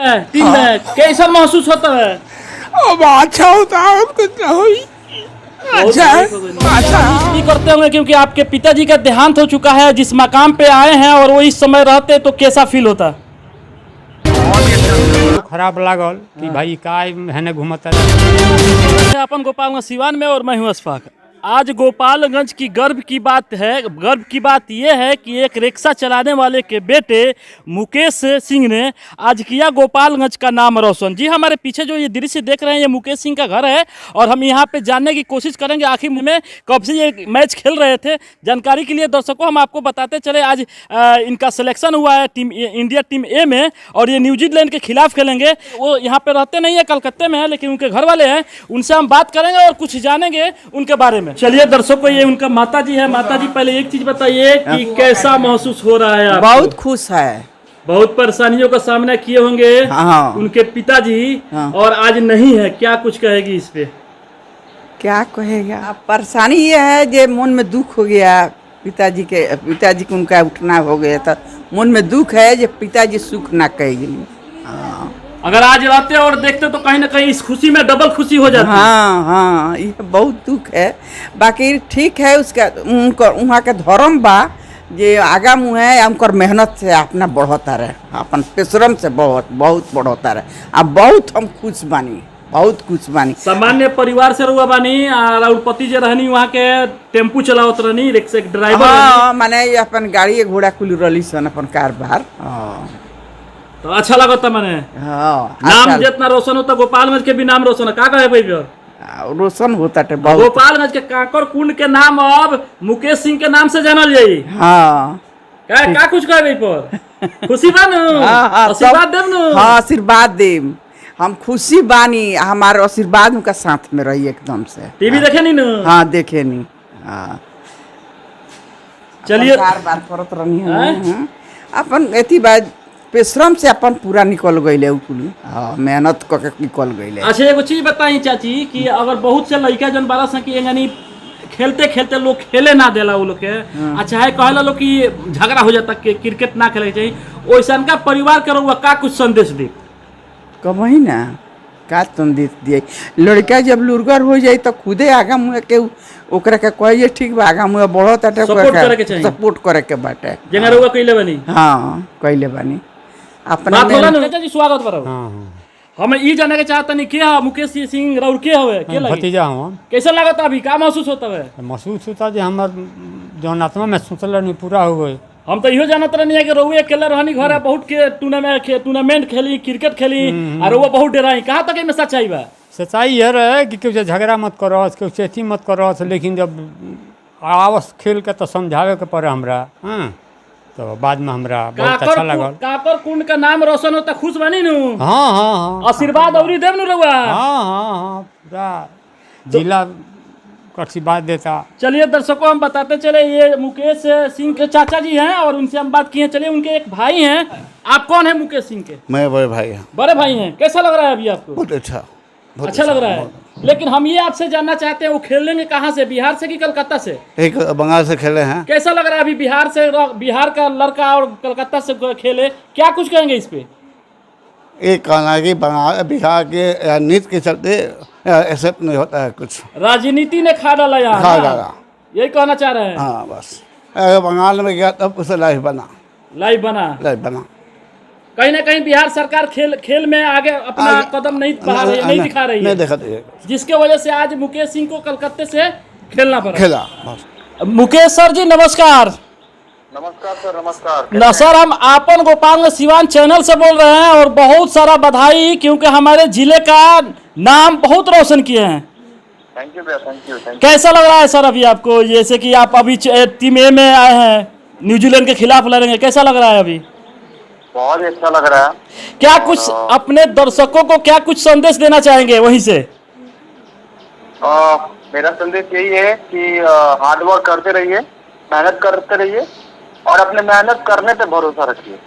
Team में कैसा महसूस होता है? अब अच्छा होता है, कुछ ना हुई। अच्छा है, अच्छा भी करते होंगे क्योंकि आपके पिताजी का देहांत हो चुका है, जिस मकाम पे आए हैं और वो इस समय रहते तो कैसा फील होता? खराब लागल कि भाई का है घूमता। अपन गोपालगंज सिवान में और मैं हूँ अशफाक। आज गोपालगंज की गर्व की बात है। गर्व की बात यह है कि एक रिक्शा चलाने वाले के बेटे मुकेश सिंह ने आज किया गोपालगंज का नाम रोशन। जी हमारे पीछे जो ये दृश्य देख रहे हैं ये मुकेश सिंह का घर है और हम यहाँ पे जानने की कोशिश करेंगे आखिर में कब से ये मैच खेल रहे थे। जानकारी के लिए दर्शकों हम आपको बताते चले, आज इनका सिलेक्शन हुआ है टीम इंडिया टीम ए में और ये न्यूजीलैंड के खिलाफ खेलेंगे। वो यहाँ पे रहते नहीं है, कलकत्ते में है, लेकिन उनके घर वाले हैं, उनसे हम बात करेंगे और कुछ जानेंगे उनके बारे में। चलिए दर्शकों, ये उनका माताजी है। माताजी पहले एक चीज बताइए कि कैसा महसूस हो रहा है आपको? बहुत खुश है। बहुत परेशानियों का सामना किए होंगे उनके पिताजी और आज नहीं है, क्या कुछ कहेगी इस पे? क्या कहेगा, परेशानी ये है जे मन में दुख हो गया, पिताजी के उनका उठना हो गया तो मन में दुख है जे पिताजी सुख ना कहेगी। अगर आज रहते और देखते तो कहीं ना कहीं इस खुशी में डबल खुशी हो जाती। हाँ, ये बहुत दुख है। बाकी ठीक है, उसका वहाँ के धर्म बा जे आगा मुँह है, उनकर मेहनत से अपना बढ़ता रहे, अपन परिश्रम से बहुत बढ़ता रहे। अब बहुत हम खुश बानी, बहुत खुश बानी। सामान्य परिवार से रुआ बानी और पति जे रहनी वहाँ के टेम्पू चलावत रहनी, रिक्शा ड्राइवर। हाँ, माने अपन गाड़ी घोड़ा कुल रही सन अपन कारबार। तो अच्छा लगता मैंने। हाँ, नाम जितना रोशन होता गोपालगंज के भी नाम रोशन है। का कहे भाई रोशन होता है गोपालगंज के काकर कुंड के नाम अब मुकेश सिंह के नाम से जानल जाई। हाँ, का कुछ कहे भाई पर खुशी बानू? आशीर्वाद देव नु? हाँ, आशीर्वाद देव। हम खुशी बानी, हमारे आशीर्वाद उनका साथ में रही एकदम से। टीवी देखे नहीं नु? हाँ, देखे नहीं। हाँ, चलिए बार करत रही है अपन एती बात परिश्रम से अपन पूरा निकल गई। हाँ, मेहनत करके निकल गई। अच्छा एगो चीज बताई चाची कि अगर बहुत से लड़का जन बारह सकी यानी खेलते खेलते लोग खेले ना देला वो लोग के, अच्छा है कहला लोग कि झगड़ा हो जाता कि क्रिकेट ना खेले चाहिए, वैसा का परिवार के रहुआ का कुछ संदेश दी? कभी ना का संदेश दिए, लड़का जब लुरगर हो जाए तो खुदे आगा मुँह के ओकरा के कहिए ठीक बा, आगा मुँह बढ़त सपोर्ट करे के बाटे। जेना रहुआ कइले बानी? हाँ, कइले बानी। अपना जी स्वागत बराबर। हम ई जाने के चाहता नहीं क्या मुकेश सिंह राउर के हवे, के लगे भतीजा हूं। कैसा लगता अभी, का महसूस होता है? महसूस होता जे हमर जौन आत्मा में सोचल नहीं पूरा हो गए। हम तो इहो जानत रहनी है कि रउए अकेले रहनी घर है, बहुत के टूर्नामेंट खेली, क्रिकेट खेली और वो बहुत डराई। कहाँ तक में सच्चाई बा? सच्चाई ये रहे कि केहू से झगड़ा मत करो, केहू से अथी मत करो, लेकिन जब आवस खेल के तो समझावे के पड़े हमरा। हाँ, तो बाद में हमरा बहुत अच्छा लगल। काकर कुंड का नाम रोशन होता, खुश बनी नु? हाँ हाँ हाँ, आशीर्वाद औरी देव नु रउआ? हाँ हाँ हाँ, पूरा जिला आशीर्वाद देता। चलिए दर्शकों, हम बताते चले ये मुकेश सिंह के चाचा जी हैं और उनसे हम बात किए। चलिए, उनके एक भाई हैं। आप कौन है मुकेश सिंह के? मैं बड़े भाई हैं। बड़े भाई हैं। कैसा लग रहा है अभी आपको? बहुत अच्छा, अच्छा लग रहा है। लेकिन हम ये आपसे जानना चाहते हैं वो खेलेंगे कहाँ से, बिहार से कि कलकत्ता से? एक बंगाल से खेले हैं। कैसा लग रहा है अभी बिहार का लड़का और कलकत्ता से खेले, क्या कुछ कहेंगे इस पे? एक कहना है कि बिहार के नीति के चलते एक्सेप्ट नहीं होता है कुछ, राजनीति ने खा डाला यहाँ, खा डाला, यही कहना चाह रहे हैं? हाँ बस। अगर बंगाल में गया तब उसे लाइफ बना। कहीं ना कहीं बिहार सरकार खेल में आगे अपना कदम नहीं दिखा रही है, जिसके वजह से आज मुकेश सिंह को कलकत्ते से खेलना पड़ा। मुकेश सर जी नमस्कार। नमस्कार सर, नमस्कार। सर, हम आपन गोपालगंज सिवान चैनल से बोल रहे हैं और बहुत सारा बधाई, क्योंकि हमारे जिले का नाम बहुत रोशन किए हैं। थैंक यू भैया, थैंक यू। कैसा लग रहा है सर अभी आपको, जैसे कि आप अभी टीम ए में आए हैं, न्यूजीलैंड के खिलाफ लड़ेंगे, कैसा लग रहा है अभी? बहुत ही अच्छा लग रहा है। क्या कुछ अपने दर्शकों को क्या कुछ संदेश देना चाहेंगे वहीं से? मेरा संदेश यही है कि हार्ड वर्क करते रहिए, मेहनत करते रहिए और अपने मेहनत करने पे भरोसा रखिए।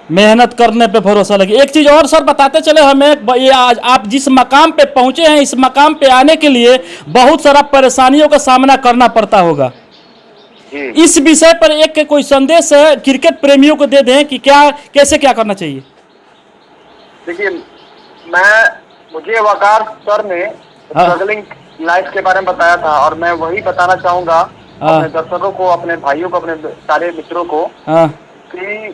मेहनत करने पे भरोसा लगे। एक चीज और सर बताते चले हमें, ये आज आप जिस मकाम पे पहुंचे हैं, इस मकाम पे आने के लिए बहुत सारा परेशानियों का सामना करना पड़ता होगा। इस विषय पर एक कोई संदेश क्रिकेट प्रेमियों को दे दें कि क्या कैसे क्या करना चाहिए? देखिए मुझे वकार सर ने हाँ। स्ट्रगलिंग लाइफ के बारे में बताया था, और मैं वही बताना चाहूंगा हाँ। अपने दर्शकों को, अपने भाइयों को, अपने सारे मित्रों को हाँ कि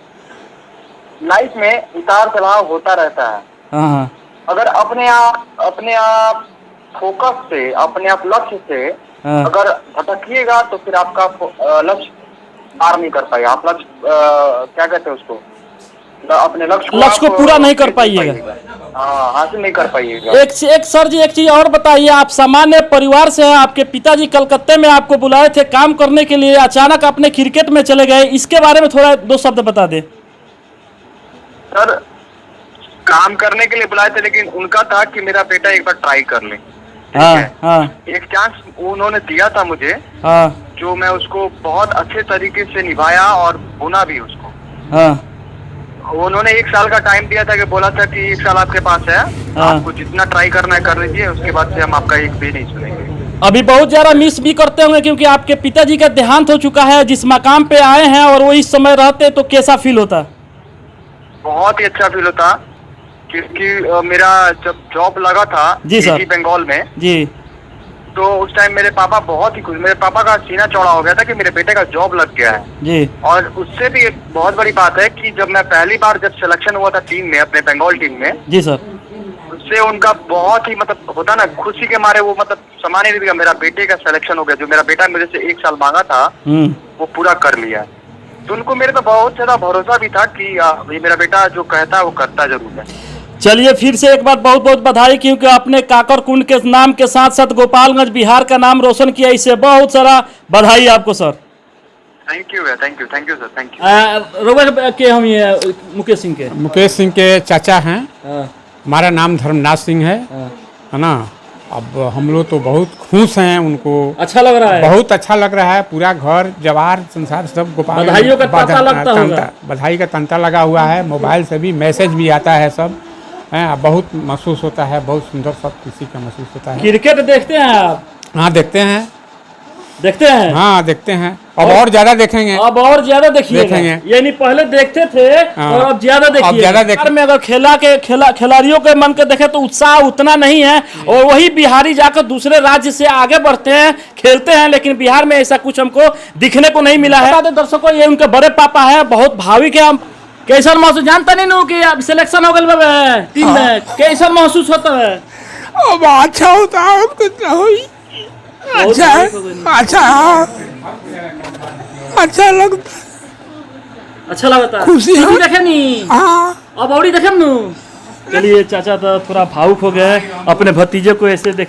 लाइफ में उतार चढ़ाव होता रहता है। हाँ हाँ अगर अपने आप फोकस से, अपने आप लक्ष्य से हाँ। अगर भटकिएगा तो फिर आपका लक्ष्य पार नहीं कर पाएगा। आप लक्ष्य क्या कहते हैं उसको, अपने लक्ष्य को पूरा नहीं कर पाइएगा। हाँ, हासिल नहीं कर पाइएगा। एक सर जी एक चीज और बताइए, आप सामान्य परिवार से हैं, आपके पिताजी कलकत्ते में आपको बुलाए थे काम करने के लिए, अचानक अपने क्रिकेट में चले गए, इसके बारे में थोड़ा 2 शब्द बता दें। सर काम करने के लिए बुलाए थे, लेकिन उनका था कि मेरा बेटा एक बार ट्राई कर ले। ठीक हाँ है? हाँ एक चांस उन्होंने दिया था मुझे, हाँ जो मैं उसको बहुत अच्छे तरीके से निभाया और बुना भी उसको। हाँ उन्होंने 1 साल का टाइम दिया था, कि बोला था कि 1 साल आपके पास है, हाँ। आपको जितना ट्राई करना है कर लीजिए, उसके बाद से हम आपका एक भी नहीं सुनेंगे। अभी बहुत ज्यादा मिस भी करते होंगे, क्योंकि आपके पिताजी का देहांत हो चुका है, जिस मकाम पे आए हैं और वो इस समय रहते तो कैसा फील होता? बहुत ही अच्छा फील होता, क्योंकि मेरा जब जॉब लगा था जी सर। बंगाल में, जी तो उस टाइम मेरे पापा बहुत ही खुश, मेरे पापा का सीना चौड़ा हो गया था कि मेरे बेटे का जॉब लग गया है। जी और उससे भी एक बहुत बड़ी बात है कि जब मैं पहली बार जब सिलेक्शन हुआ था टीम में, अपने बंगाल टीम में, जी सर। उससे उनका बहुत ही मतलब होता ना, खुशी के मारे वो मतलब सामान्य नहीं दिया, मेरा बेटे का सिलेक्शन हो गया। जो मेरा बेटा मेरे से 1 साल मांगा था वो पूरा कर लिया। तो उनको मेरे पे बहुत ज्यादा भरोसा भी था कि ये मेरा बेटा जो कहता है वो करता जरूर है। चलिए फिर से एक बार बहुत बहुत बधाई, क्योंकि आपने काकर कुंड के नाम के साथ साथ गोपालगंज बिहार का नाम रोशन किया, इससे बहुत सारा बधाई आपको sir. Thank you sir, thank you. Robert के हम ये मुकेश सिंह के मुकेश सिंह के चाचा हैं। हाँ, हमारा नाम धर्मनाथ सिंह है ना। अब हम लोग तो बहुत खुश हैं, उनको अच्छा लग रहा है। बहुत अच्छा लग रहा है। पूरा घर जवार संसार सब गोपाल बधाइयों का तांता लगता होगा। बधाई का तांता लगा हुआ है, मोबाइल से भी मैसेज भी आता है सब हैं। बहुत महसूस होता है, बहुत सुंदर सब किसी का महसूस होता है। क्रिकेट देखते हैं आप? हाँ देखते हैं, हाँ देखते हैं। अब और ज्यादा देखेंगे, अब और ज्यादा देखिएगा। यानी पहले देखते थे हाँ। और अब ज्यादा देखिए। अब ज्यादा बिहार में अगर खिलाड़ियों के मन के देखे तो उत्साह उतना नहीं है, और वही बिहारी जाकर दूसरे राज्य से आगे बढ़ते हैं, खेलते हैं, लेकिन बिहार में ऐसा कुछ हमको दिखने को नहीं मिला है। दर्शकों, ये उनके बड़े पापा है, बहुत भाविक है। कैसा महसूस, जानता नहीं नो कि अब सिलेक्शन हो गया टीम में, कैसा महसूस होता है? अब अच्छा होता है, कितना हुई अच्छा है, अच्छा अच्छा लगता, अच्छा लगता है। खुशी है। देखे नहीं, हाँ अब और देखे नु। चलिए चाचा तो थोड़ा भावुक हो गए, अपने भतीजे को ऐसे देख